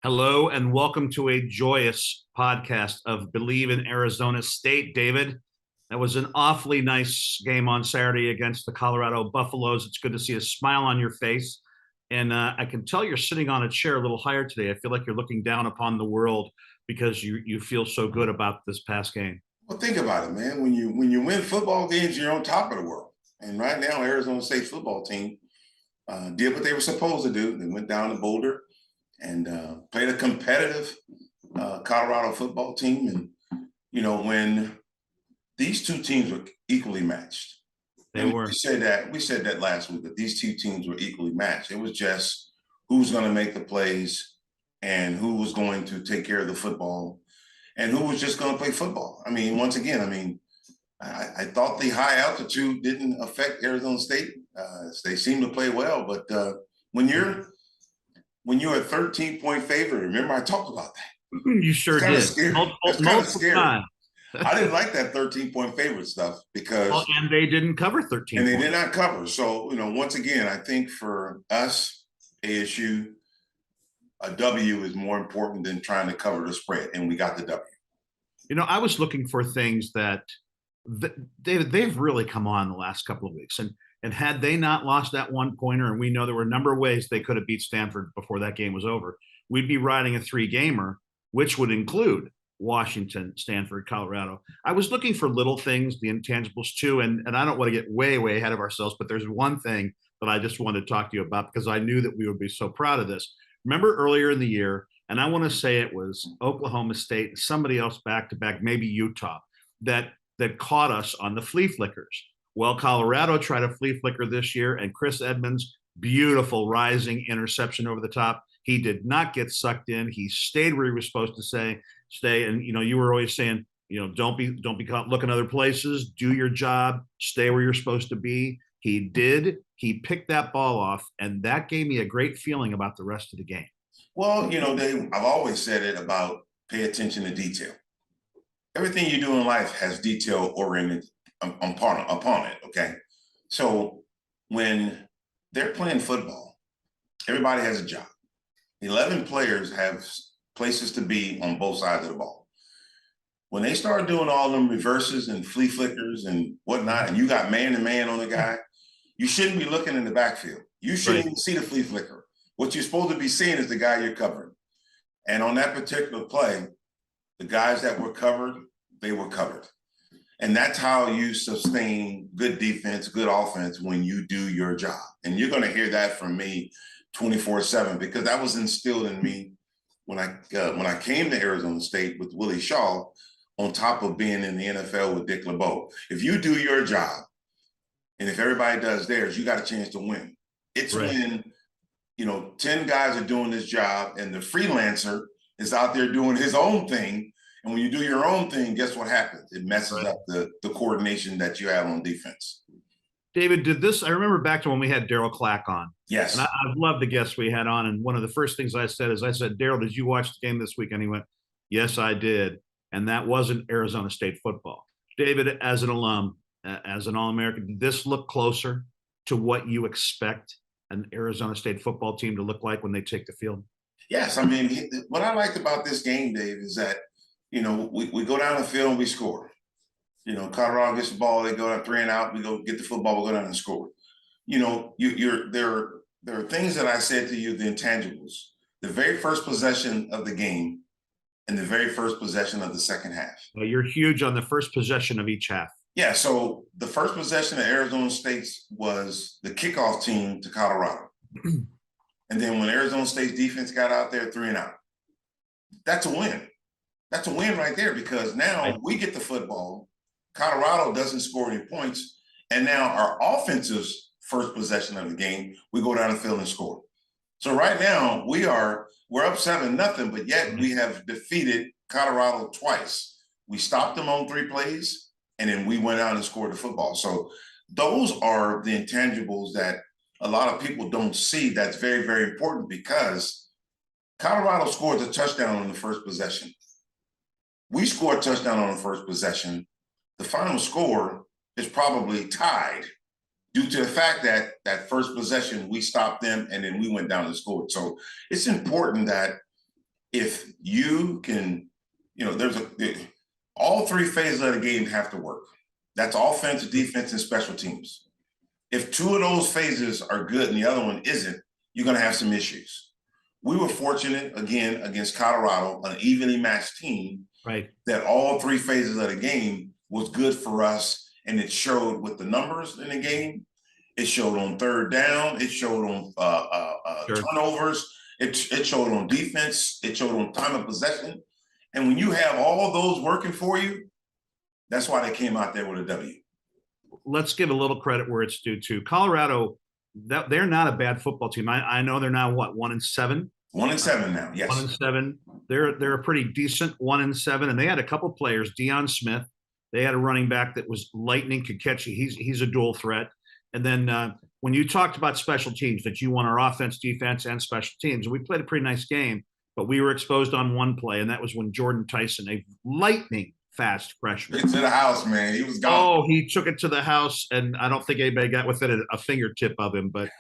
Hello and welcome to a joyous podcast of Believe in Arizona State, David. That was an awfully nice game on Saturday against the Colorado Buffaloes. It's good to see a smile on your face. And I can tell you're sitting on a chair a little higher today. I feel like you're looking down upon the world because you feel so good about this past game. Well, think about it, man. When you win football games, you're on top of the world. And right now, Arizona State football team did what they were supposed to do. They went down to Boulder and played a competitive Colorado football team. And when these two teams were equally matched, They and were. we said that last week that these two teams were equally matched. It was just who's going to make the plays and who was going to take care of the football and who was just going to play football. Once again, I thought the high altitude didn't affect Arizona State. They seem to play well, but when you're a 13-point favorite, remember I talked about that. You It's sure kind of did. scary. That's kind of Multiple scary. times. I didn't like that 13-point favorite stuff Well, because and they didn't cover 13 and they points. did not cover. So once again, I think for us, ASU, a W is more important than trying to cover the spread, and we got the W. I was looking for things that David, they've really come on the last couple of weeks. And had they not lost that one pointer, and we know there were a number of ways they could have beat Stanford before that game was over, we'd be riding a three-gamer, which would include Washington, Stanford, Colorado. I was looking for little things, the intangibles too, and I don't want to get way, way ahead of ourselves, but there's one thing that I just wanted to talk to you about because I knew that we would be so proud of this. Remember earlier in the year, and I want to say it was Oklahoma State and somebody else back to back, maybe Utah, that caught us on the flea flickers. Well, Colorado tried a flea flicker this year, and Chris Edmonds, beautiful rising interception over the top. He did not get sucked in. He stayed where he was supposed to stay. And you were always saying, don't be caught looking other places. Do your job. Stay where you're supposed to be. He did. He picked that ball off, and that gave me a great feeling about the rest of the game. Well, Dave, I've always said it about pay attention to detail. Everything you do in life has detail oriented upon it. Okay. So when they're playing football, everybody has a job. 11 players have places to be on both sides of the ball. When they start doing all them reverses and flea flickers and whatnot, and you got man to man on the guy, you shouldn't be looking in the backfield. You shouldn't even see the flea flicker. What you're supposed to be seeing is the guy you're covering. And on that particular play, the guys that were covered, they were covered. And that's how you sustain good defense, good offense when you do your job. And you're going to hear that from me 24/7 because that was instilled in me when I came to Arizona State with Willie Shaw, on top of being in the NFL with Dick LeBeau. If you do your job, and if everybody does theirs, you got a chance to win. It's Right. when 10 guys are doing this job and the freelancer is out there doing his own thing. And when you do your own thing, guess what happens? It messes up the coordination that you have on defense. David, I remember back to when we had Daryl Clack on. Yes. And I've loved the guests we had on. And one of the first things I said, Daryl, did you watch the game this week? And he went, yes, I did. And that wasn't Arizona State football. David, as an alum, as an All-American, did this look closer to what you expect an Arizona State football team to look like when they take the field? Yes. What I liked about this game, Dave, is that, we go down the field and we score. Colorado gets the ball, they go down 3 and out, we go get the football, we go down and score. There are things that I said to you, the intangibles. The very first possession of the game and the very first possession of the second half. Well, you're huge on the first possession of each half. Yeah, so the first possession of Arizona State's was the kickoff team to Colorado. And then when Arizona State's defense got out there 3 and out, that's a win. That's a win right there because now we get the football. Colorado doesn't score any points. And now our offensive's first possession of the game, we go down the field and score. So right now we're up 7-0, but yet we have defeated Colorado twice. We stopped them on 3 plays, and then we went out and scored the football. So those are the intangibles that a lot of people don't see. That's very, very important because Colorado scored a touchdown on the first possession. We scored a touchdown on the first possession. The final score is probably tied due to the fact that that first possession, we stopped them and then we went down and scored. So it's important that if you can, all three phases of the game have to work. That's offense, defense, and special teams. If two of those phases are good and the other one isn't, you're going to have some issues. We were fortunate, again, against Colorado, an evenly matched team, right, that all three phases of the game was good for us. And it showed with the numbers in the game. It showed on third down. It showed on sure. turnovers. It showed on defense. It showed on time of possession. And when you have all of those working for you, that's why they came out there with a W. Let's give a little credit where it's due to Colorado. That they're not a bad football team. I know they're now what, 1-7. 1-7 now. Yes. 1-7. They're a pretty decent 1-7, and they had a couple players. Deion Smith. They had a running back that was lightning, could catch you. He's a dual threat. And then when you talked about special teams, that you want our offense, defense, and special teams, and we played a pretty nice game, but we were exposed on one play, and that was when Jordan Tyson, a lightning fast freshman, to the house, man. He was gone. Oh, he took it to the house, and I don't think anybody got within a fingertip of him. But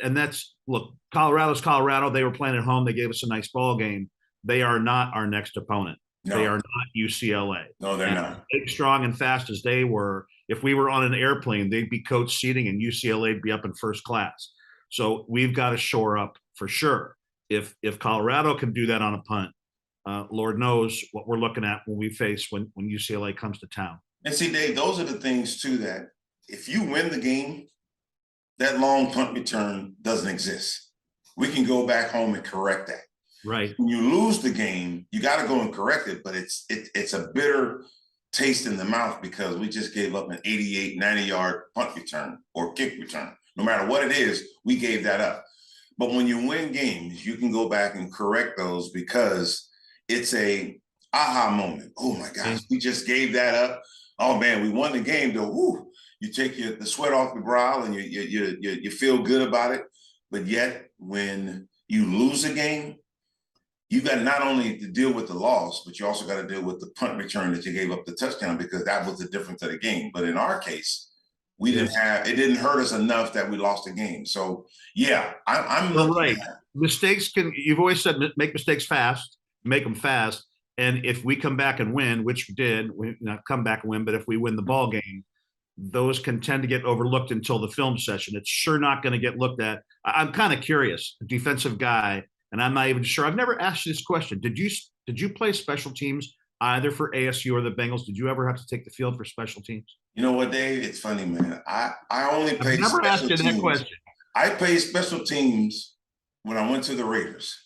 and that's, look, Colorado's Colorado. They were playing at home. They gave us a nice ball game. They are not our next opponent. No. They are not UCLA. No, they're not. Big, strong, and fast as they were, if we were on an airplane, they'd be coach seating, and UCLA would be up in first class. So we've got to shore up for sure. If Colorado can do that on a punt, Lord knows what we're looking at when we face when UCLA comes to town. And see, Dave, those are the things too that if you win the game, that long punt return doesn't exist. We can go back home and correct that. Right. When you lose the game, you got to go and correct it, but it's a bitter taste in the mouth because we just gave up an 88, 90-yard punt return or kick return. No matter what it is, we gave that up. But when you win games, you can go back and correct those because it's a aha moment. Oh my gosh, we just gave that up. Oh man, we won the game though. Woo. You take the sweat off your brow and you feel good about it. But yet when you lose a game, you got not only to deal with the loss, but you also got to deal with the punt return that you gave up the touchdown because that was the difference of the game. But in our case, we didn't have, it didn't hurt us enough that we lost the game. So yeah, I'm right. Mistakes you've always said, make mistakes fast, make them fast. And if we come back and win, which we did, we not come back and win, but if we win the ball game, those can tend to get overlooked until the film session. It's sure not going to get looked at. I'm kind of curious, a defensive guy, and I'm not even sure. I've never asked you this question. Did you play special teams either for ASU or the Bengals? Did you ever have to take the field for special teams? You know what, Dave? It's funny, man. I only played I've never asked you that question. I played special teams when I went to the Raiders.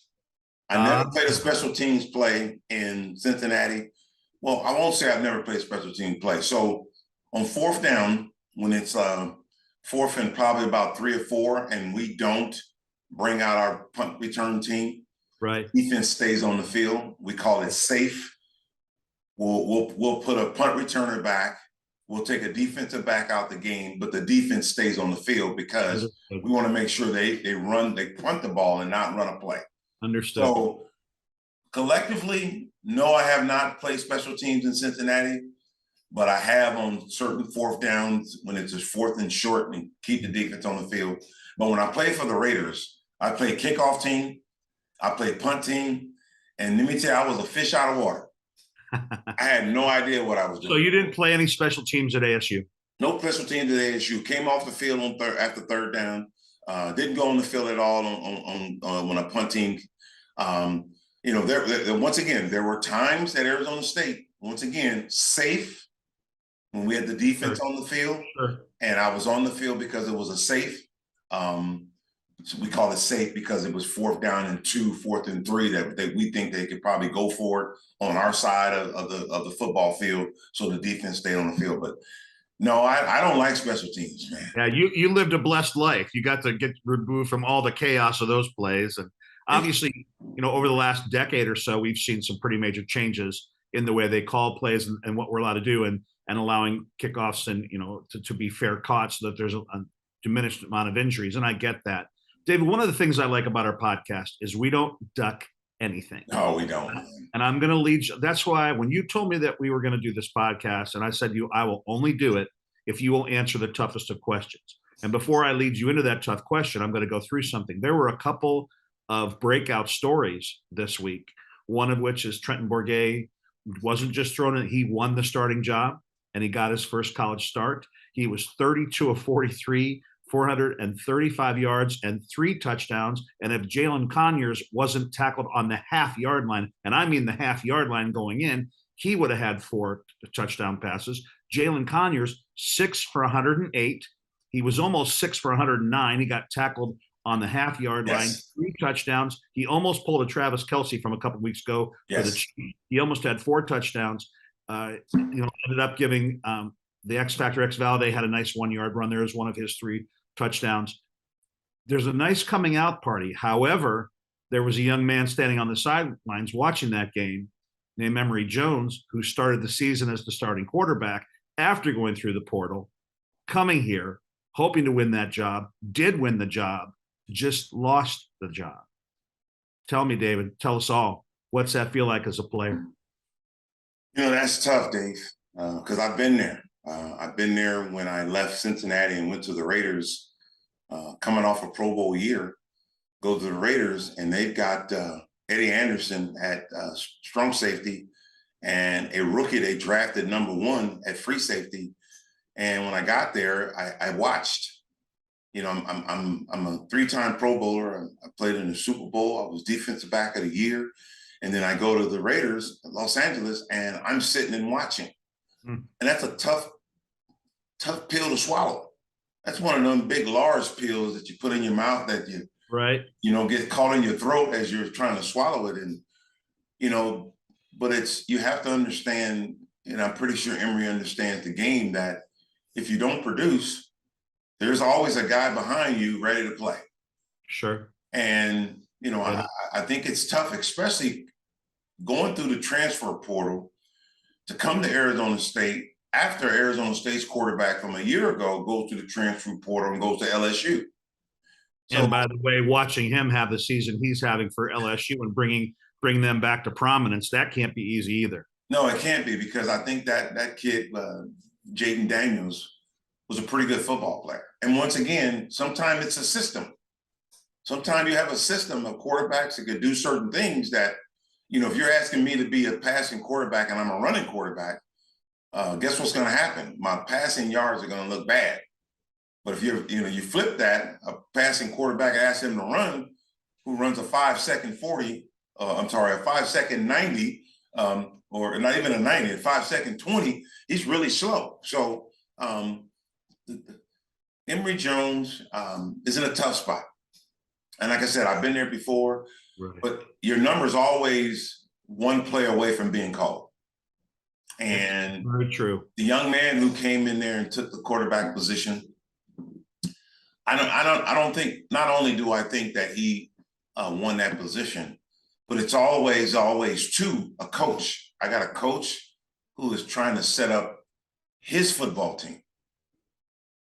I never played a special teams play in Cincinnati. Well, I won't say I've never played special team play. So on fourth down, when it's fourth and probably about 3 or 4, and we don't bring out our punt return team, right? Defense stays on the field. We call it safe. We'll put a punt returner back. We'll take a defensive back out the game, but the defense stays on the field because we want to make sure they punt the ball and not run a play. Understood. So collectively, no, I have not played special teams in Cincinnati, but I have on certain fourth downs when it's just fourth and short and keep the defense on the field. But when I played for the Raiders, I played kickoff team, I played punt team, and let me tell you, I was a fish out of water. I had no idea what I was doing. So you didn't play any special teams at ASU? No special teams at ASU. Came off the field after third down. Didn't go on the field at all on when a punt team. Once again, there were times at Arizona State, once again, safe when we had the defense on the field. And I was on the field because it was a safe. So we call it safe because it was fourth down and 2, fourth and 3 that we think they could probably go for it on our side of the football field. So the defense stayed on the field. But no, I don't like special teams, man. Yeah, you lived a blessed life. You got to get removed from all the chaos of those plays. And obviously, over the last decade or so, we've seen some pretty major changes in the way they call plays and what we're allowed to do and allowing kickoffs and, to be fair caught so that there's a diminished amount of injuries. And I get that. David, one of the things I like about our podcast is we don't duck anything. No, we don't. And I'm going to lead you. That's why when you told me that we were going to do this podcast, and I said I will only do it if you will answer the toughest of questions. And before I lead you into that tough question, I'm going to go through something. There were a couple of breakout stories this week. One of which is Trenton Bourget wasn't just thrown in, he won the starting job and he got his first college start. He was 32 of 43, 435 yards and 3 touchdowns. And if Jalen Conyers wasn't tackled on the half-yard line, and I mean the half-yard line going in, he would have had 4 touchdown passes. Jalen Conyers, 6 for 108. He was almost 6 for 109. He got tackled on the half-yard line, 3 touchdowns. He almost pulled a Travis Kelce from a couple of weeks ago for the Chiefs. He almost had 4 touchdowns. Ended up giving the X Factor X Valade had a nice 1-yard run there as one of his 3 touchdowns. There's a nice coming out party. However, there was a young man standing on the sidelines watching that game named Emory Jones, who started the season as the starting quarterback after going through the portal, coming here, hoping to win that job, did win the job, just lost the job. Tell me, David, tell us all, what's that feel like as a player? That's tough, Dave, because I've been there. I've been there when I left Cincinnati and went to the Raiders, coming off a Pro Bowl year, go to the Raiders, and they've got Eddie Anderson at strong safety and a rookie they drafted #1 at free safety. And when I got there, I watched. I'm a 3-time Pro Bowler. I played in the Super Bowl. I was defensive back of the year. And then I go to the Raiders, Los Angeles, and I'm sitting and watching. And that's a tough pill to swallow. That's one of them big, large pills that you put in your mouth that get caught in your throat as you're trying to swallow it. And, but you have to understand, and I'm pretty sure Emory understands the game, that if you don't produce, there's always a guy behind you ready to play. Sure. And, I think it's tough, especially going through the transfer portal to come to Arizona State after Arizona State's quarterback from a year ago goes to the transfer portal and goes to LSU. And by the way, watching him have the season he's having for LSU and bring them back to prominence, that can't be easy either. No, it can't be, because I think that kid, Jaden Daniels, was a pretty good football player. And once again, sometimes it's a system. Sometimes you have a system of quarterbacks that can do certain things that, if you're asking me to be a passing quarterback and I'm a running quarterback, guess what's going to happen? My passing yards are going to look bad. But if you flip that, a passing quarterback, ask him to run, who runs a 5-second 40, a 5-second 90, or not even a 90, a 5-second 20, he's really slow. So Emory Jones is in a tough spot. And like I said, I've been there before, but your number's always one play away from being called. And very true. The young man who came in there and took the quarterback position, I don't think, not only do I think that he won that position, but it's always too a coach. I got a coach who is trying to set up his football team.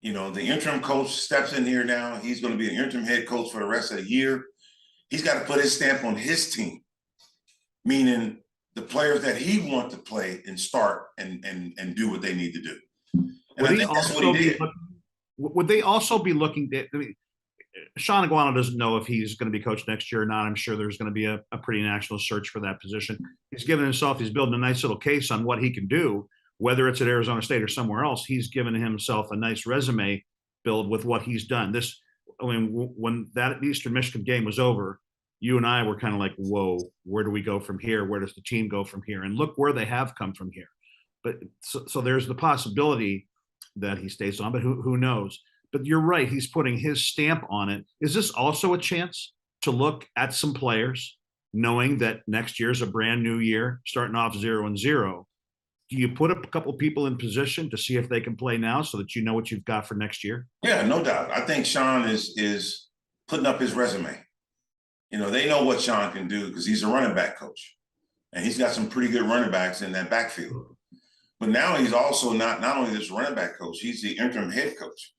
The interim coach steps in here now. He's going to be an interim head coach for the rest of the year. He's got to put his stamp on his team, meaning the players that he wants to play and start and do what they need to do. And I think that's what he did. Would they also be looking at, Sean Aguano doesn't know if he's going to be coach next year or not. I'm sure there's going to be a pretty national search for that position. He's building a nice little case on what he can do, whether it's at Arizona State or somewhere else. He's given himself a nice resume build with what he's done. When that Eastern Michigan game was over, you and I were kind of like, whoa, where do we go from here? Where does the team go from here? And look where they have come from here. But so there's the possibility that he stays on, but who knows? But you're right, he's putting his stamp on it. Is this also a chance to look at some players, knowing that next year's a brand new year, starting off 0-0? Do you put a couple people in position to see if they can play now so that you know what you've got for next year? Yeah, no doubt. I think Sean is putting up his resume. They know what Sean can do because he's a running back coach. And he's got some pretty good running backs in that backfield. But now he's also not only this running back coach, he's the interim head coach.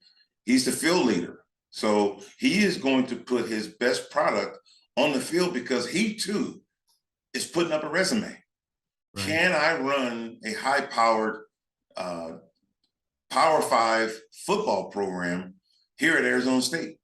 He's the field leader. So he is going to put his best product on the field because he too is putting up a resume. Right. Can I run a high-powered Power 5 football program here at Arizona State?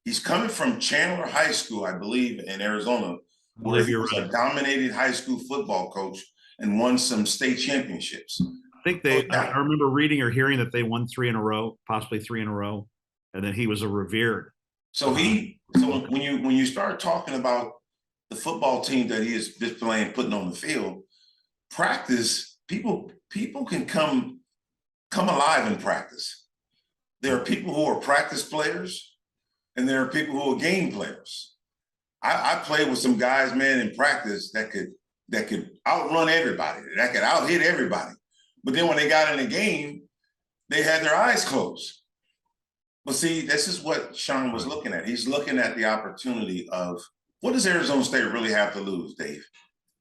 He's coming from Chandler High School, I believe, in Arizona, I where believe he you're was right. a dominated high school football coach and won some state championships. I think So, I remember reading or hearing that they won 3 in a row, possibly 3 in a row, and then he was a revered. so when you start talking about the football team that he is displaying, putting on the field, practice, people can come alive in practice. There are people who are practice players, and there are people who are game players. I played with some guys, man, in practice that could outrun everybody, that could out hit everybody. But then when they got in the game, they had their eyes closed. But see, this is what Sean was looking at. He's looking at the opportunity of, what does Arizona State really have to lose, Dave?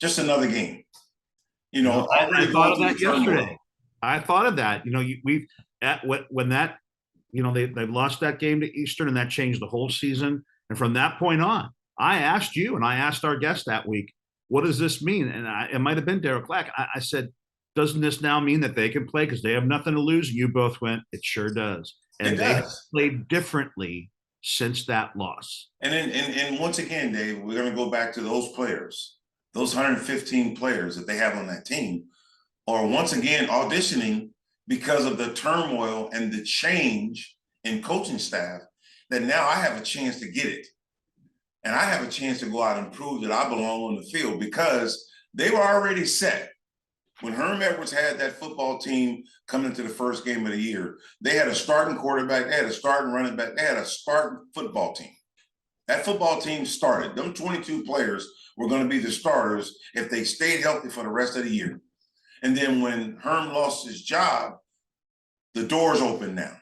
Just another game. You know, I thought of that yesterday. I thought of that. You know, we've at when that, you know, they lost that game to Eastern, and that changed the whole season. And from that point on, I asked you and I asked our guest that week, what does this mean? And it might have been Derek Black. I said, doesn't this now mean that they can play because they have nothing to lose? And you both went, it sure does. And they have played differently since that loss. And then, and once again, Dave, we're going to go back to those players, those 115 players that they have on that team, are once again auditioning because of the turmoil and the change in coaching staff, that now I have a chance to get it. And I have a chance to go out and prove that I belong on the field, because they were already set. When Herm Edwards had that football team coming into the first game of the year, they had a starting quarterback, they had a starting running back, they had a starting football team. That football team started. Them 22 players were going to be the starters if they stayed healthy for the rest of the year. And then when Herm lost his job, the doors open now.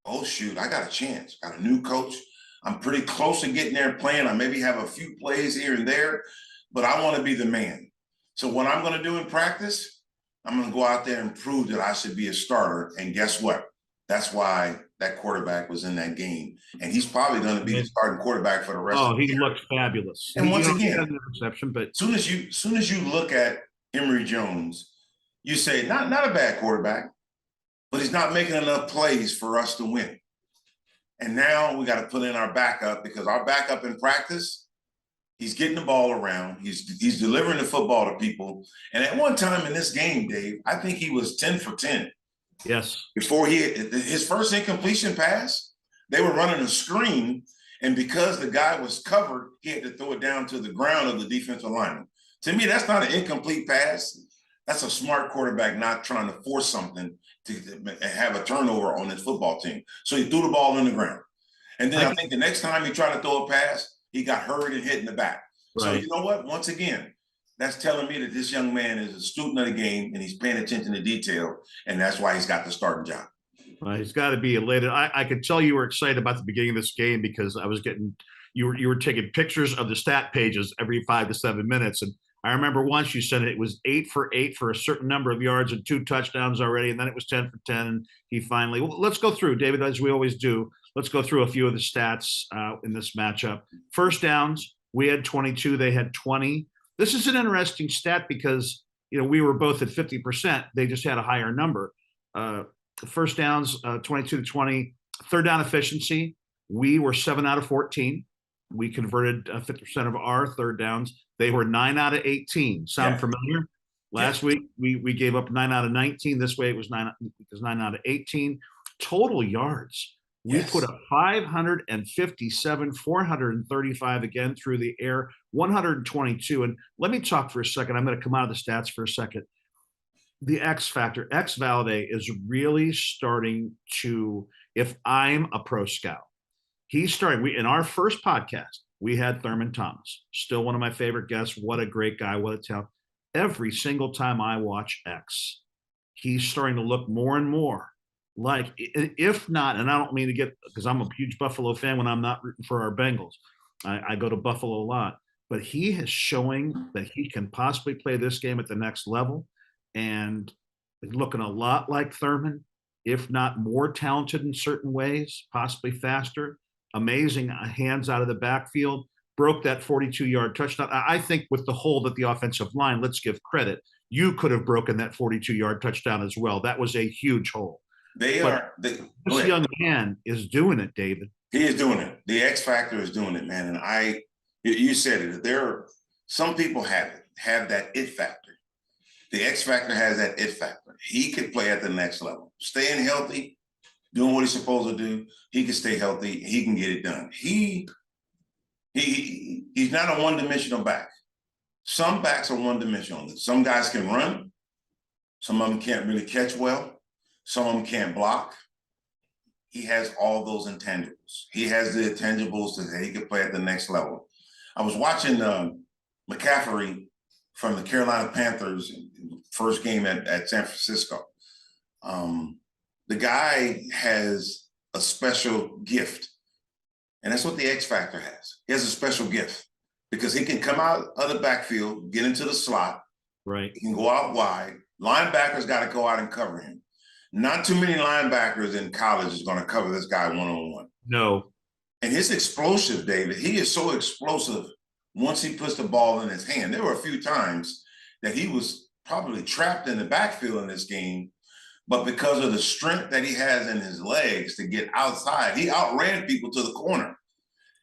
Oh, shoot, I got a chance. Got a new coach. I'm pretty close to getting there playing. I maybe have a few plays here and there, but I want to be the man. So what I'm going to do in practice, I'm going to go out there and prove that I should be a starter. And guess what? That's why that quarterback was in that game. And he's probably going to be the starting quarterback for the rest of the year. He looked fabulous. And once again, interception, but soon as you look at Emory Jones, you say, not a bad quarterback, but he's not making enough plays for us to win. And now we got to put in our backup, because our backup in practice, he's getting the ball around. He's delivering the football to people. And at one time in this game, Dave, I think he was 10 for 10. Yes. Before his first incompletion pass, they were running a screen. And because the guy was covered, he had to throw it down to the ground of the defensive lineman. To me, that's not an incomplete pass. That's a smart quarterback not trying to force something to have a turnover on his football team. So he threw the ball in the ground. And then I think the next time he tried to throw a pass, he got hurried and hit in the back. Right. So you know what? Once again, that's telling me that this young man is a student of the game and he's paying attention to detail. And that's why he's got the starting job. He's got to be elated. I could tell you were excited about the beginning of this game, because I was getting, you were taking pictures of the stat pages every 5 to 7 minutes. And I remember once you said it was 8 for 8 for a certain number of yards and 2 touchdowns already. And then it was 10 for 10. And he finally, let's go through, David, as we always do. Let's go through a few of the stats in this matchup. First downs, we had 22, they had 20. This is an interesting stat because, you know, we were both at 50%. They just had a higher number. First downs, 22 to 20. Third down efficiency, we were 7 out of 14. We converted 50% of our third downs. They were 9 out of 18. Sound familiar? Last week, we gave up 9 out of 19. This way it was 9 out of 18. Total yards, we put up 557, 435 again through the air, 122. And let me talk for a second. I'm going to come out of the stats for a second. The X factor, X Valade is really starting to, if I'm a pro scout, he's starting. In our first podcast, we had Thurman Thomas, still one of my favorite guests. What a great guy. What a talent. Every single time I watch X, he's starting to look more and more like, if not, and I don't mean to get, because I'm a huge Buffalo fan when I'm not rooting for our Bengals. I go to Buffalo a lot, but he is showing that he can possibly play this game at the next level, and looking a lot like Thurman, if not more talented in certain ways, possibly faster. Amazing hands out of the backfield, broke that 42-yard touchdown. I think with the hold at the offensive line, let's give credit, you could have broken that 42-yard touchdown as well. That was a huge hole. This young man is doing it, David. He is doing it. The X factor is doing it, man. And you said it. There are some people have that it factor. The X factor has that it factor. He could play at the next level, staying healthy, doing what he's supposed to do. He can stay healthy. He can get it done. He's not a one-dimensional back. Some backs are one-dimensional. Some guys can run. Some of them can't really catch well. Some of them can't block. He has all those intangibles. He has the intangibles that he could play at the next level. I was watching McCaffrey from the Carolina Panthers first game at San Francisco. The guy has a special gift, and that's what the X factor has. He has a special gift because he can come out of the backfield, get into the slot. Right. He can go out wide. Linebackers got to go out and cover him. Not too many linebackers in college is going to cover this guy one-on-one. No. And his explosive, David, he is so explosive once he puts the ball in his hand. There were a few times that he was probably trapped in the backfield in this game, but because of the strength that he has in his legs to get outside, he outran people to the corner.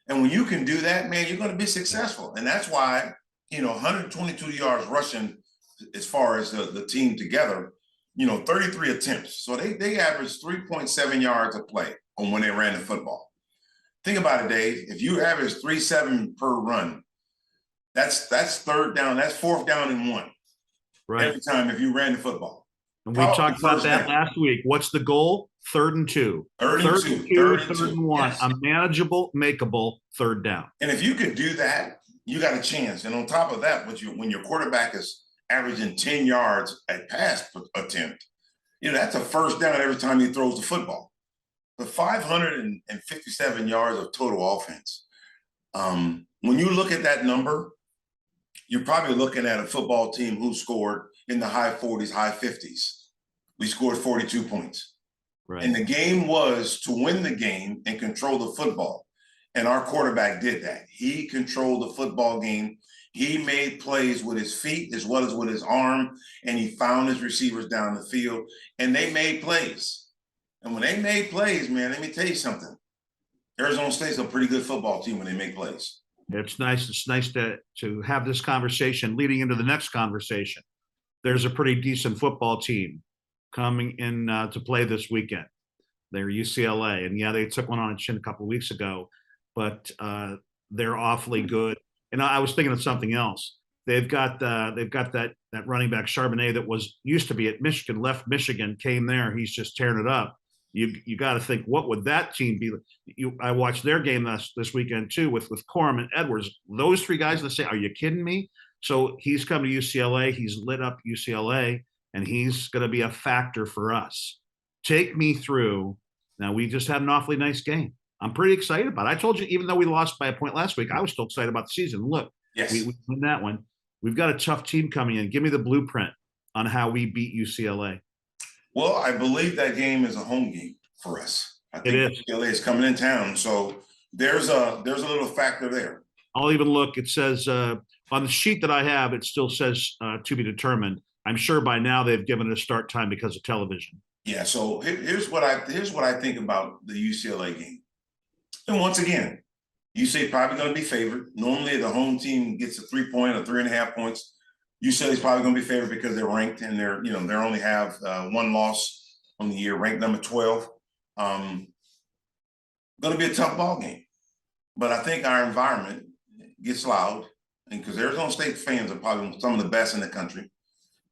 And when you can do that, man, you're going to be successful. And that's why, 122 yards rushing as far as the team together, 33 attempts. So they averaged 3.7 yards a play on when they ran the football. Think about it, Dave. If you average 3.7 per run, that's third down. That's fourth down and 1. Right. Every time if you ran the football. And we talked about that last week. What's the goal? 3rd and 2. Third and 2. 3rd and 1. Yes. A manageable, makeable 3rd down. And if you could do that, you got a chance. And on top of that, when your quarterback is averaging 10 yards a pass attempt, that's a first down every time he throws the football. But 557 yards of total offense. When you look at that number, you're probably looking at a football team who scored in the high 40s, high 50s. We scored 42 points. Right. And the game was to win the game and control the football. And our quarterback did that. He controlled the football game. He made plays with his feet as well as with his arm, and he found his receivers down the field, and they made plays. And when they made plays, man, let me tell you something. Arizona State's a pretty good football team when they make plays. It's nice. It's nice to have this conversation leading into the next conversation. There's a pretty decent football team coming in to play this weekend. They're UCLA, and yeah, they took one on a chin a couple of weeks ago, but they're awfully good. And I was thinking of something else. They've got that running back Charbonnet that used to be at Michigan, left Michigan, came there. He's just tearing it up. You got to think, what would that team be? I watched their game this weekend too with Corum and Edwards. Those 3 guys. Let's say, are you kidding me? So he's come to UCLA. He's lit up UCLA, and he's going to be a factor for us. Take me through. Now, we just had an awfully nice game. I'm pretty excited about it. I told you, even though we lost by a point last week, I was still excited about the season. Look, yes, we win that one. We've got a tough team coming in. Give me the blueprint on how we beat UCLA. Well, I believe that game is a home game for us. I think UCLA is coming in town, so there's a little factor there. I'll even look. It says on the sheet that I have, it still says to be determined. I'm sure by now they've given it a start time because of television. Yeah. So here's what I think about the UCLA game. And once again, UCLA probably going to be favored. Normally, the home team gets a 3-point or 3.5 points. UCLA is probably going to be favored because they're ranked and they're only have 1 loss on the year, ranked number 12. Going to be a tough ball game, but I think our environment gets loud, and because Arizona State fans are probably some of the best in the country.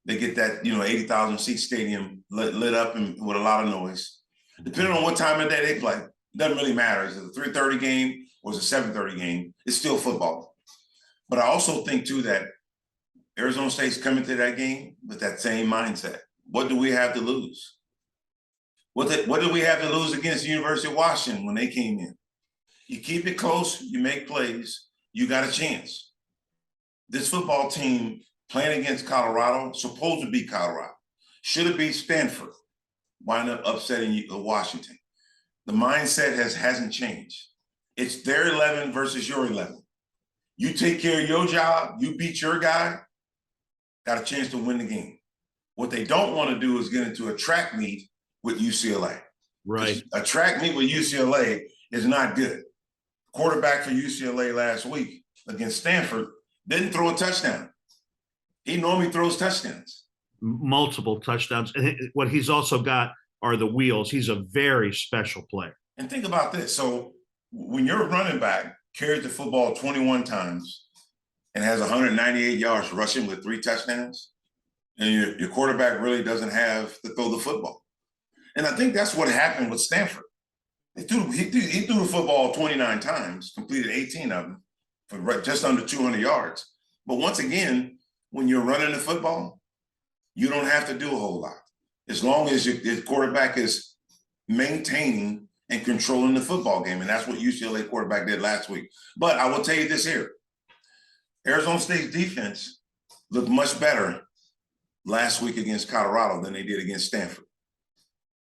They get that 80,000 seat stadium lit up and with a lot of noise. Depending on what time of day they play, it doesn't really matter. Is it a 3:30 game or is it a 7:30 game? It's still football. But I also think too that Arizona State's coming to that game with that same mindset. What do we have to lose? What did we have to lose against the University of Washington when they came in? You keep it close, you make plays, you got a chance. This football team playing against Colorado, supposed to beat Colorado, should have beat Stanford, wind up upsetting Washington. The mindset hasn't changed. It's their 11 versus your 11. You take care of your job, you beat your guy, got a chance to win the game. What they don't want to do is get into a track meet with UCLA. Right. A track meet with UCLA is not good. Quarterback for UCLA last week against Stanford didn't throw a touchdown. He normally throws touchdowns. Multiple touchdowns. And what he's also got are the wheels. He's a very special player. And think about this. So when your running back carries the football 21 times and has 198 yards rushing with 3 touchdowns, and your quarterback really doesn't have to throw the football. And I think that's what happened with Stanford. He threw the football 29 times, completed 18 of them for just under 200 yards. But once again, when you're running the football, you don't have to do a whole lot. As long as your quarterback is maintaining and controlling the football game. And that's what UCLA quarterback did last week. But I will tell you this here. Arizona State's defense looked much better last week against Colorado than they did against Stanford.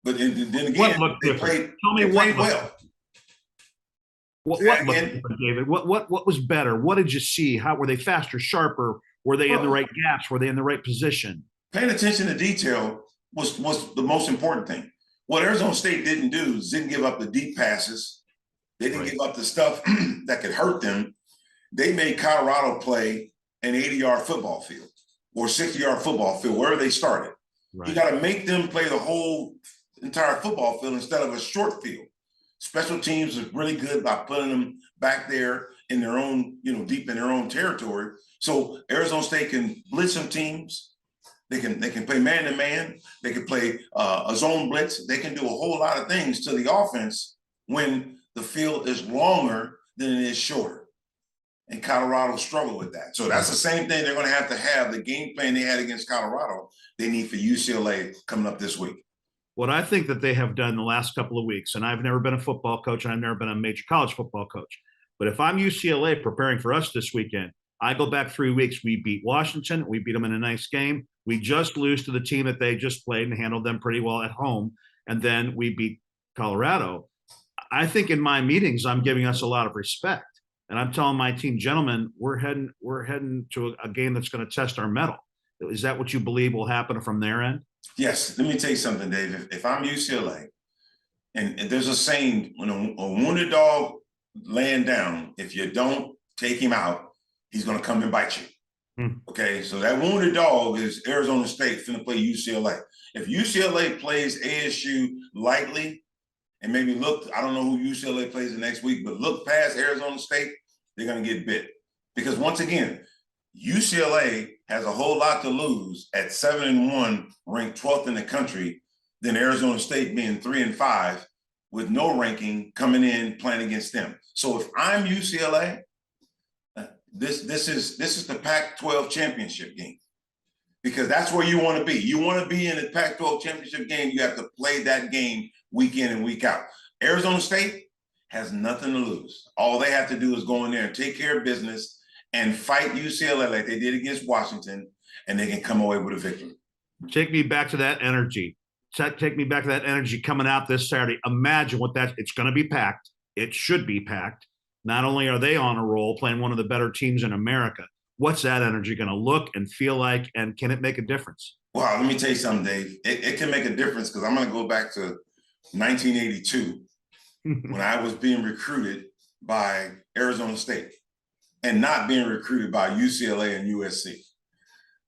But then again, they played well. What looked different, David? What was better? What did you see? How were they faster, sharper? Were they in the right gaps? Were they in the right position? Paying attention to detail was the most important thing. What Arizona State didn't do is didn't give up the deep passes. They didn't give up the stuff that could hurt them. They made Colorado play an 80-yard football field or 60-yard football field, wherever they started. Right. You got to make them play the whole entire football field instead of a short field. Special teams is really good by putting them back there in their own, deep in their own territory. So Arizona State can blitz some teams. They can play man-to-man. They can play a zone blitz. They can do a whole lot of things to the offense when the field is longer than it is shorter. And Colorado struggled with that. So that's the same thing they're going to have the game plan they had against Colorado, they need for UCLA coming up this week. What I think that they have done the last couple of weeks, and I've never been a football coach, and I've never been a major college football coach, but if I'm UCLA preparing for us this weekend, I go back 3 weeks. We beat Washington. We beat them in a nice game. We just lose to the team that they just played and handled them pretty well at home. And then we beat Colorado. I think in my meetings, I'm giving us a lot of respect. And I'm telling my team, gentlemen, we're heading to a game that's going to test our mettle. Is that what you believe will happen from their end? Yes. Let me tell you something, Dave. If I'm UCLA, and there's a saying, when a wounded dog laying down, if you don't take him out, he's going to come and bite you. Okay, so that wounded dog is Arizona State finna play UCLA. If UCLA plays ASU lightly and maybe look, I don't know who UCLA plays the next week, but look past Arizona State, they're going to get bit. Because once again, UCLA has a whole lot to lose at 7-1, ranked 12th in the country, than Arizona State being 3-5 with no ranking coming in playing against them. So if I'm UCLA, this is the Pac-12 championship game, because that's where you want to be. You want to be in the Pac-12 championship game. You have to play that game week in and week out. Arizona State has nothing to lose. All they have to do is go in there and take care of business and fight UCLA like they did against Washington, and they can come away with a victory. Take me back to that energy. Take me back to that energy coming out this Saturday. Imagine what it's going to be packed. It should be packed. Not only are they on a roll playing one of the better teams in America, what's that energy going to look and feel like, and can it make a difference? Well, let me tell you something, Dave. It can make a difference, because I'm going to go back to 1982 when I was being recruited by Arizona State and not being recruited by UCLA and USC.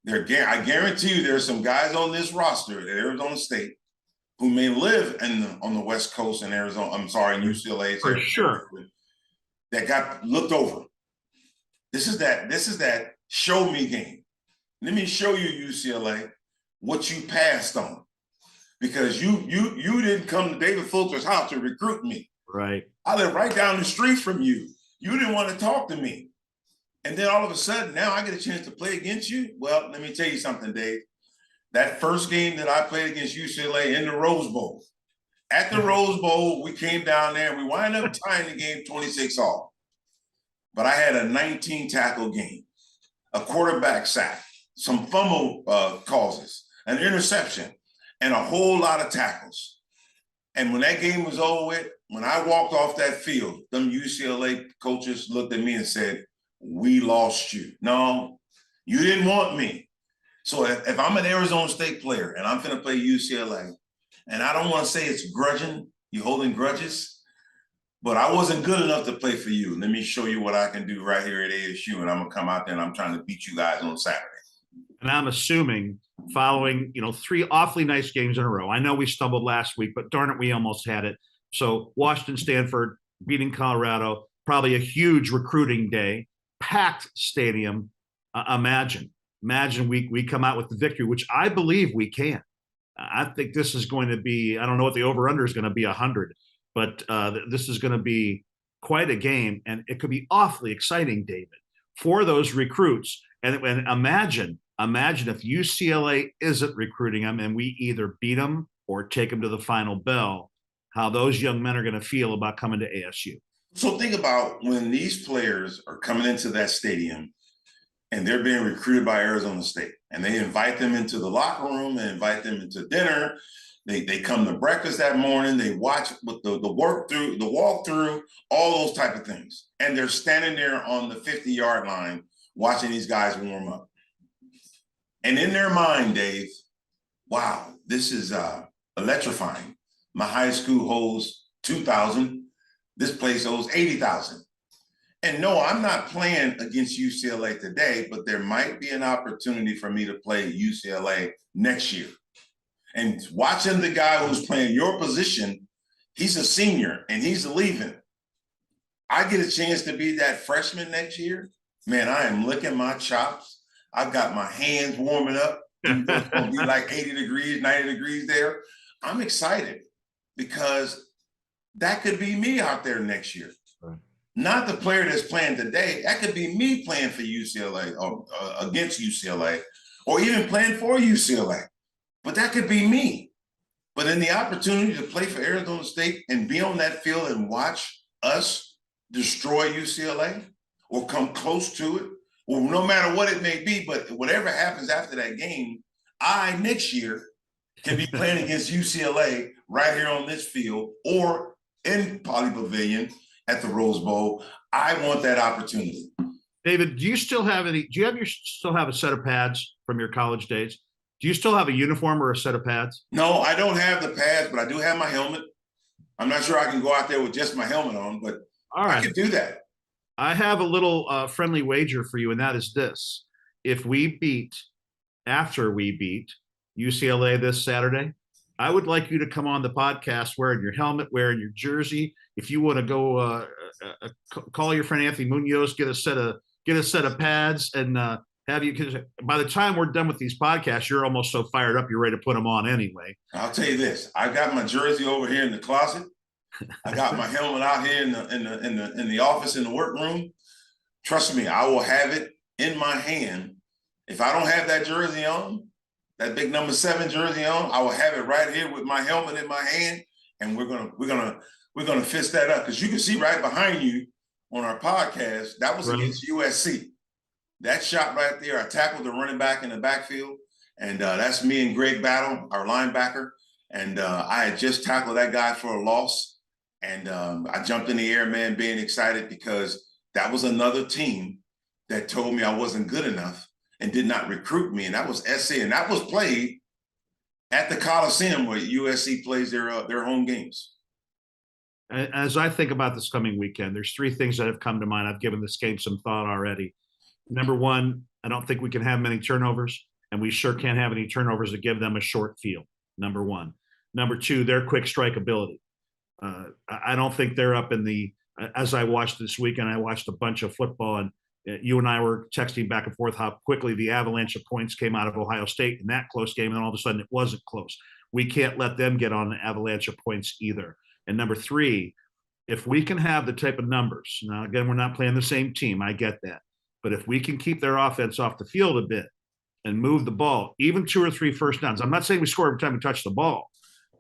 I guarantee you there's some guys on this roster at Arizona State who may live on the West Coast in Arizona. I'm sorry, in UCLA. For sure. That got looked over. This is that show me game. Let me show you, UCLA, what you passed on, because you didn't come to David Fulcher's house to recruit me. Right. I live right down the street from you. You didn't want to talk to me. And then all of a sudden, now I get a chance to play against you. Well, let me tell you something, Dave. That first game that I played against UCLA in the Rose Bowl, at the Rose Bowl, we came down there and we wind up tying the game 26-all. But I had a 19-tackle game, a quarterback sack, some fumble causes, an interception, and a whole lot of tackles. And when that game was over with, when I walked off that field, them UCLA coaches looked at me and said, "We lost you." No, you didn't want me. So if I'm an Arizona State player and I'm going to play UCLA, and I don't want to say it's grudging, you holding grudges, but I wasn't good enough to play for you. Let me show you what I can do right here at ASU, and I'm gonna come out there and I'm trying to beat you guys on Saturday. And I'm assuming following, 3 awfully nice games in a row. I know we stumbled last week, but darn it, we almost had it. So Washington, Stanford, beating Colorado, probably a huge recruiting day, packed stadium. Imagine we come out with the victory, which I believe we can. I think this is going to be, I don't know what the over under is going to be 100, but this is going to be quite a game, and it could be awfully exciting, David, for those recruits. And imagine if UCLA isn't recruiting them and we either beat them or take them to the final bell, how those young men are going to feel about coming to ASU. So think about when these players are coming into that stadium and they're being recruited by Arizona State, and they invite them into the locker room and invite them into dinner. They come to breakfast that morning. They watch with the walkthrough, all those type of things. And they're standing there on the 50-yard line watching these guys warm up. And in their mind, Dave, wow, this is electrifying. My high school holds 2,000. This place holds 80,000. And no, I'm not playing against UCLA today, but there might be an opportunity for me to play UCLA next year. And watching the guy who's playing your position, he's a senior and he's leaving. I get a chance to be that freshman next year. Man, I am licking my chops. I've got my hands warming up. It's going to be like 80 degrees, 90 degrees there. I'm excited because that could be me out there next year. Right. Not the player that's playing today. That could be me playing for UCLA or against UCLA, or even playing for UCLA. But that could be me. But in the opportunity to play for Arizona State and be on that field and watch us destroy UCLA or come close to it, or no matter what it may be, but whatever happens after that game, I next year can be playing against UCLA right here on this field or in Poly Pavilion at the Rose Bowl. I want that opportunity. David, do you still have a set of pads from your college days? Do you still have a uniform or a set of pads? No, I don't have the pads, but I do have my helmet. I'm not sure I can go out there with just my helmet on, but all right, I can do that. I have a little friendly wager for you, and that is this. After we beat UCLA this Saturday, I would like you to come on the podcast wearing your helmet, wearing your jersey. If you want to go call your friend Anthony Munoz, get a set of pads, and have you, because by the time we're done with these podcasts, you're almost so fired up, you're ready to put them on anyway. I'll tell you this. I got my jersey over here in the closet. I got my helmet out here in the office, in the workroom. Trust me, I will have it in my hand. If I don't have that jersey on, that big number 7 jersey on, I will have it right here with my helmet in my hand, and we're gonna fist that up, because you can see right behind you on our podcast that was against USC. That shot right there, I tackled the running back in the backfield, and that's me and Greg Battle, our linebacker, and I had just tackled that guy for a loss, and I jumped in the air, man, being excited because that was another team that told me I wasn't good enough and did not recruit me, and that was SC, and that was played at the Coliseum where USC plays their home games. As I think about this coming weekend, there's 3 things that have come to mind. I've given this game some thought already. Number one, I don't think we can have many turnovers, and we sure can't have any turnovers to give them a short field. Number one. Number 2, their quick strike ability. I don't think they're up in the, as I watched this weekend, I watched a bunch of football, and you and I were texting back and forth how quickly the avalanche of points came out of Ohio State in that close game, and then all of a sudden it wasn't close. We can't let them get on an avalanche of points either. And number 3, if we can have the type of numbers, now again, we're not playing the same team, I get that. But if we can keep their offense off the field a bit and move the ball, even 2 or 3 first downs, I'm not saying we score every time we touch the ball,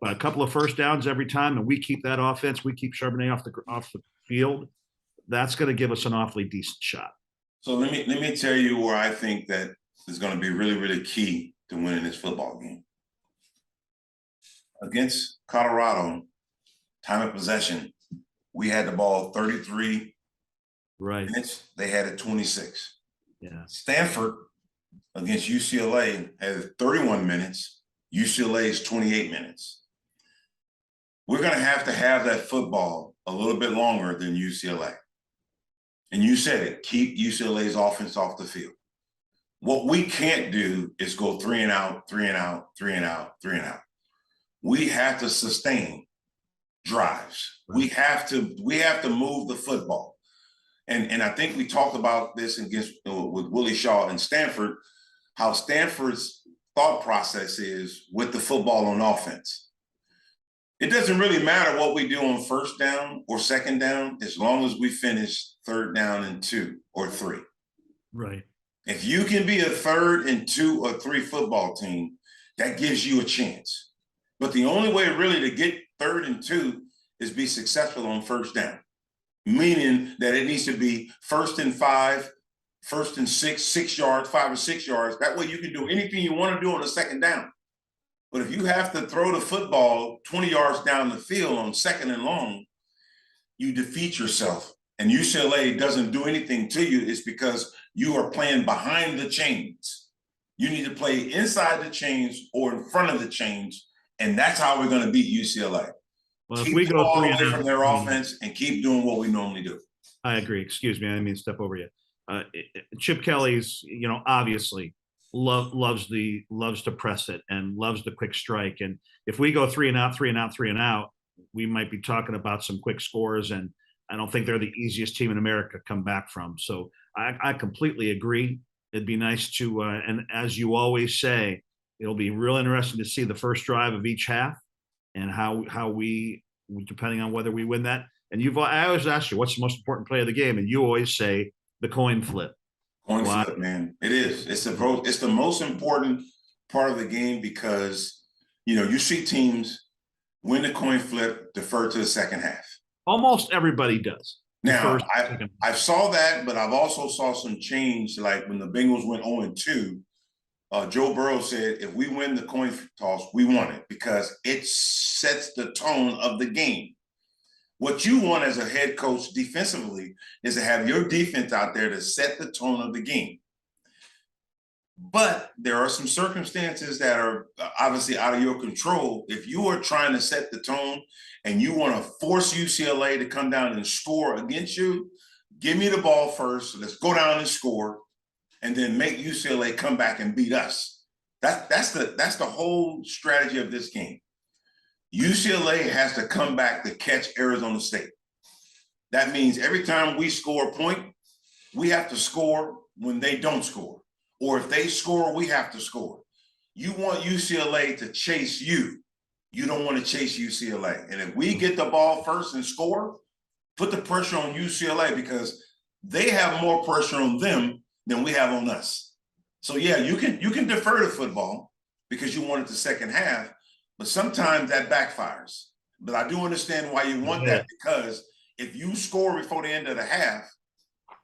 but a couple of first downs every time, and we keep that offense, we keep Charbonnet off the field, that's going to give us an awfully decent shot. So let me tell you where I think that is going to be really, really key to winning this football game. Against Colorado, time of possession, we had the ball 33 minutes. They had it 26. Yeah. Stanford against UCLA had 31 minutes. UCLA is 28 minutes. We're going to have that football a little bit longer than UCLA. And you said it, keep UCLA's offense off the field. What we can't do is go 3 and out, 3 and out, 3 and out, 3 and out. We have to sustain drives. We have to move the football. And I think we talked about this with Willie Shaw and Stanford, how Stanford's thought process is with the football on offense. It doesn't really matter what we do on first down or second down, as long as we finish 3rd down and 2 or 3. Right. If you can be a 3rd and 2 or 3 football team, that gives you a chance. But the only way really to get 3rd and 2 is be successful on first down, meaning that it needs to be 1st and 5, 1st and 6, 6 yards, 5 or 6 yards. That way you can do anything you want to do on the second down. But if you have to throw the football 20 yards down the field on 2nd and long, you defeat yourself. And UCLA doesn't do anything to you. It's because you are playing behind the chains. You need to play inside the chains or in front of the chains. And that's how we're going to beat UCLA. Well, keep if we the go ball 3 away and from out, their offense and keep doing what we normally do. I agree. Excuse me. I didn't mean to step over you. Chip Kelly's, obviously loves to press it and loves the quick strike. And if we go 3 and out, 3 and out, 3 and out, we might be talking about some quick scores. And I don't think they're the easiest team in America to come back from. So I completely agree. It'd be nice to, and as you always say, it'll be real interesting to see the first drive of each half and how we, depending on whether we win that. And I always ask you, what's the most important play of the game? And you always say the coin flip. Coin flip, man. It is. It's the most important part of the game because, you see teams win the coin flip, defer to the second half. Almost everybody does. Now, I saw that, but I've also saw some change. Like when the Bengals went 0-2, Joe Burrow said, if we win the coin toss, we won it because it sets the tone of the game. What you want as a head coach defensively is to have your defense out there to set the tone of the game. But there are some circumstances that are obviously out of your control. If you are trying to set the tone and you want to force UCLA to come down and score against you, give me the ball first. Let's go down and score, and then make UCLA come back and beat us. That's the whole strategy of this game. UCLA has to come back to catch Arizona State. That means every time we score a point, we have to score when they don't score. Or if they score, we have to score. You want UCLA to chase you. You don't want to chase UCLA. And if we get the ball first and score, put the pressure on UCLA because they have more pressure on them than we have on us. So yeah, you can defer the football because you want it the second half, but sometimes that backfires. But I do understand why you want that, because if you score before the end of the half,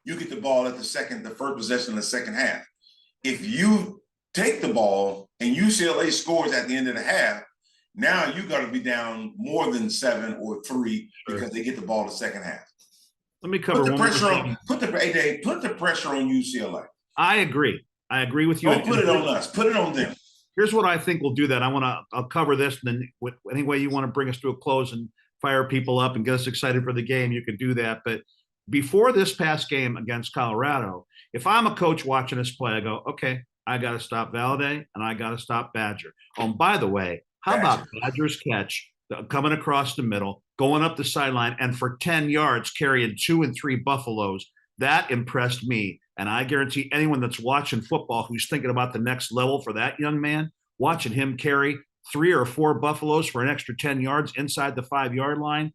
you get the ball at the first possession of the second half. If you take the ball and UCLA scores at the end of the half, now you got to be down more than 7 or 3 because they get the ball the second half. Let me cover put the pressure on UCLA. I agree with you. Don't put it on us. Put it on them. Here's what I think we'll do that. I'll cover this, and then any way you want to bring us to a close and fire people up and get us excited for the game, you can do that. But before this past game against Colorado, if I'm a coach watching this play, I go, okay, I got to stop Valladay and I got to stop Badger. Oh, and by the way, how about Badger's catch coming across the middle, going up the sideline, and for 10 yards carrying 2 and 3 Buffaloes? That impressed me. And I guarantee anyone that's watching football who's thinking about the next level for that young man, watching him carry 3 or 4 Buffaloes for an extra 10 yards inside the 5-yard line,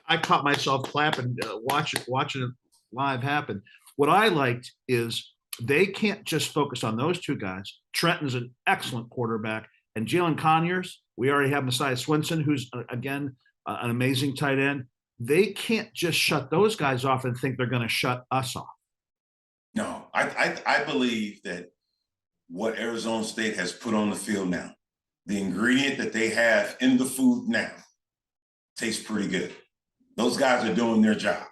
I caught myself clapping, watching it live happen. What I liked is they can't just focus on those 2 guys. Trenton's an excellent quarterback. And Jalen Conyers, we already have Messiah Swinson, who's, again, an amazing tight end. They can't just shut those guys off and think they're going to shut us off. No, I believe that what Arizona State has put on the field now, the ingredient that they have in the food now, tastes pretty good. Those guys are doing their job.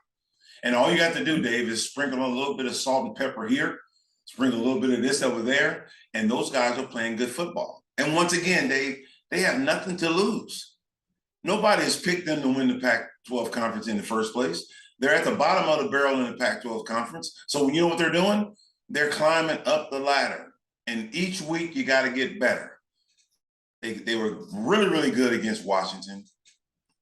And all you got to do, Dave, is sprinkle a little bit of salt and pepper here, sprinkle a little bit of this over there, and those guys are playing good football. And once again, Dave, they have nothing to lose. Nobody has picked them to win the Pac-12 conference in the first place. They're at the bottom of the barrel in the Pac-12 conference. So you know what they're doing? They're climbing up the ladder. And each week you got to get better. They were really, really good against Washington.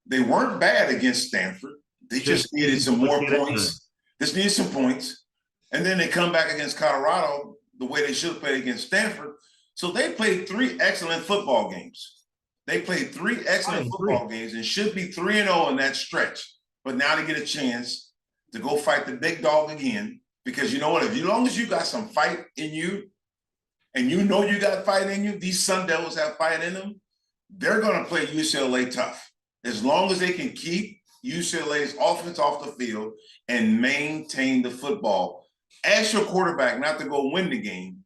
They weren't bad against Stanford. They just needed some more points. Just needed some points. And then they come back against Colorado the way they should have played against Stanford. So they played 3 excellent football games. They played 3 excellent football games and should be 3-0 in that stretch. But now they get a chance to go fight the big dog again. Because you know what? As long as you got some fight in you, and you know you got fight in you, these Sun Devils have fight in them, they're going to play UCLA tough. As long as they can keep UCLA's offense off the field and maintain the football. Ask your quarterback not to go win the game,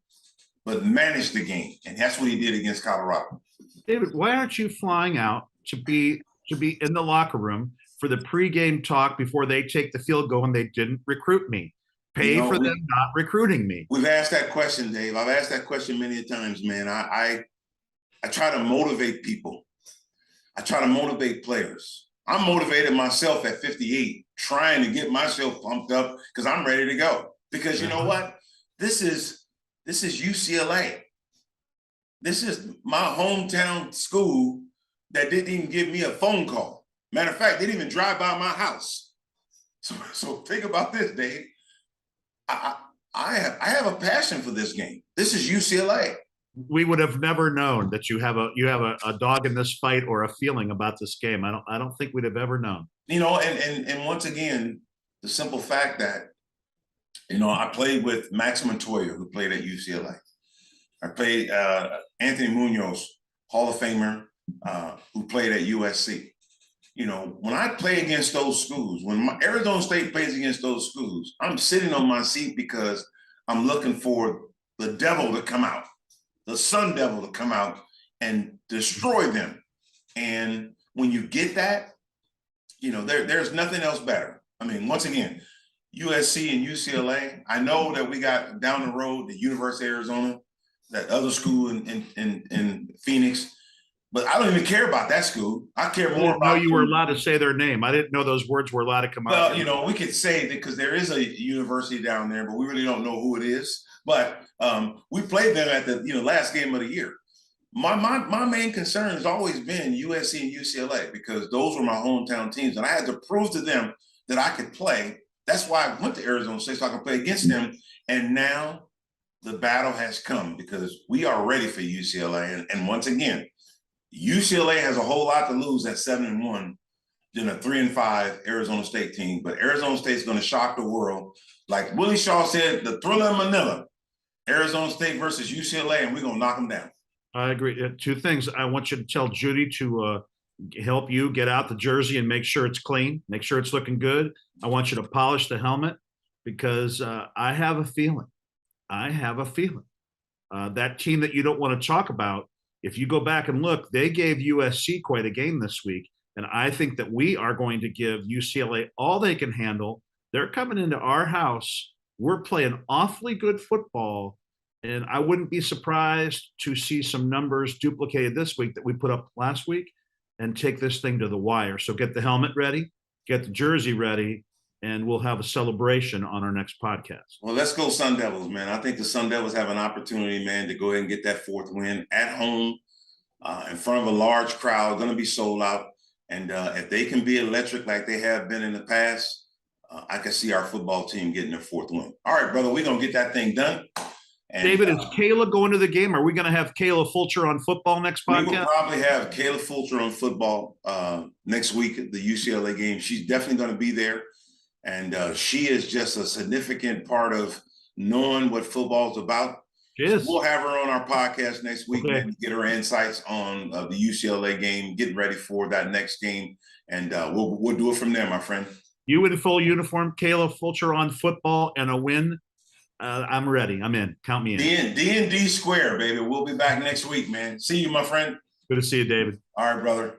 but manage the game. And that's what he did against Colorado. David, why aren't you flying out to be in the locker room for the pregame talk before they take the field goal and they didn't recruit me? Pay for them not recruiting me. We've asked that question, Dave. I've asked that question many times, man. I try to motivate people. I try to motivate players. I'm motivated myself at 58, trying to get myself pumped up because I'm ready to go. Because you know what? This is UCLA. This is my hometown school that didn't even give me a phone call. Matter of fact, they didn't even drive by my house. So think about this, Dave. I have a passion for this game. This is UCLA. We would have never known that you have a dog in this fight or a feeling about this game. I don't think we'd have ever known. You know, and once again, the simple fact that, you know, I played with Max Montoya, who played at UCLA. I played Anthony Munoz, Hall of Famer, who played at USC. You know, when I play against those schools, when Arizona State plays against those schools, I'm sitting on my seat because I'm looking for the devil to come out, the Sun Devil to come out and destroy them. And when you get that, you know, there's nothing else better. I mean, once again, USC and UCLA, I know that we got down the road the University of Arizona, that other school in Phoenix. But I don't even care about that school. I care more about. You were allowed to say their name. I didn't know those words were allowed to come out. Well, you know, we could say that because there is a university down there, but we really don't know who it is. But we played them at the last game of the year. My main concern has always been USC and UCLA because those were my hometown teams, and I had to prove to them that I could play. That's why I went to Arizona State so I could play against them. And now the battle has come because we are ready for UCLA. And once again, UCLA has a whole lot to lose at 7-1 than a 3-5 Arizona State team. But Arizona State's going to shock the world. Like Willie Shaw said, the thriller in Manila, Arizona State versus UCLA, and we're going to knock them down. I agree. 2 things. I want you to tell Judy to help you get out the jersey and make sure it's clean, make sure it's looking good. I want you to polish the helmet because I have a feeling. That team that you don't want to talk about, if you go back and look, they gave USC quite a game this week. And I think that we are going to give UCLA all they can handle. They're coming into our house. We're playing awfully good football. And I wouldn't be surprised to see some numbers duplicated this week that we put up last week and take this thing to the wire. So get the helmet ready, get the jersey ready, and we'll have a celebration on our next podcast. Well, let's go Sun Devils, man. I think the Sun Devils have an opportunity, man, to go ahead and get that 4th win at home in front of a large crowd, going to be sold out. And if they can be electric like they have been in the past, I can see our football team getting their 4th win. All right, brother, we're going to get that thing done. And, David, is Kayla going to the game? Are we going to have Kayla Fulcher on football next podcast? We will probably have Kayla Fulcher on football next week at the UCLA game. She's definitely going to be there. And she is just a significant part of knowing what football is about. Yes. So we'll have her on our podcast next week and get her insights on the UCLA game, get ready for that next game. And we'll do it from there, my friend. You in full uniform, Kayla Fulcher on football and a win. I'm ready. I'm in. Count me in. D&D square, baby. We'll be back next week, man. See you, my friend. Good to see you, David. All right, brother.